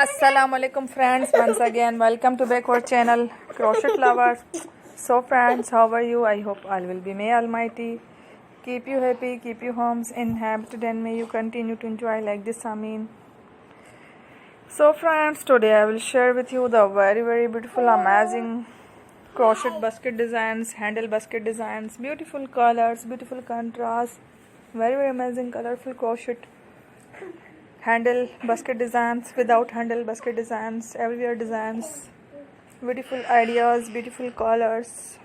Assalamu alaikum friends, once again welcome to back our channel Crochet Lovers. So friends, how are you? I hope all will be, may Almighty keep you happy, keep you homes inhabited, and may you continue to enjoy like this. Ameen. So friends, today I will share with you the very beautiful amazing crochet basket designs, handle basket designs, beautiful colors, beautiful contrast, very amazing colorful crochet handle basket designs, without handle basket designs, everywhere designs, beautiful ideas, beautiful colors.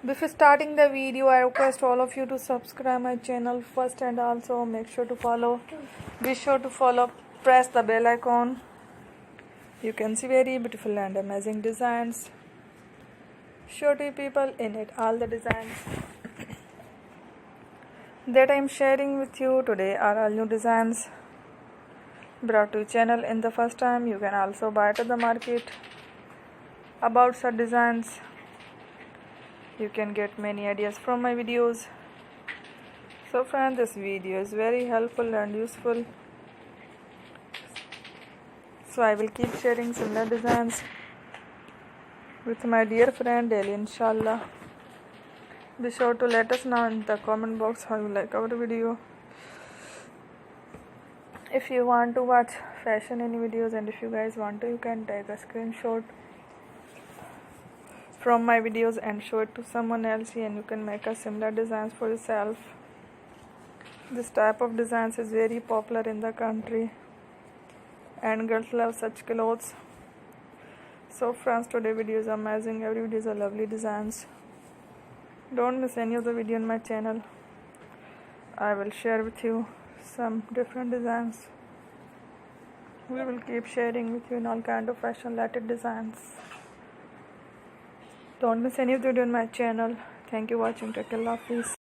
Before starting the video, I request all of you to subscribe my channel first, and also make sure to follow, be sure to follow, press the bell icon. You can see very beautiful and amazing designs, show to people in it, all the designs that I am sharing with you today are all new designs brought to channel in the first time. You can also buy to the market about such designs. You can get many ideas from my videos. So friends, this video is very helpful and useful, so I will keep sharing similar designs with my dear friend daily, inshallah. Be sure to let us know in the comment box how you like our video. If you want to watch fashion any videos, and if you guys want to, you can take a screenshot from my videos and show it to someone else, and you can make a similar designs for yourself. This type of designs is very popular in the country, and girls love such clothes. So friends, today video is amazing. Every video is a lovely designs. Don't miss any of the video on my channel. I will share with you some different designs. We will keep sharing with you in all kind of fashion related designs. Don't miss any of the video on my channel. Thank you for watching. Take care. Allah Hafiz.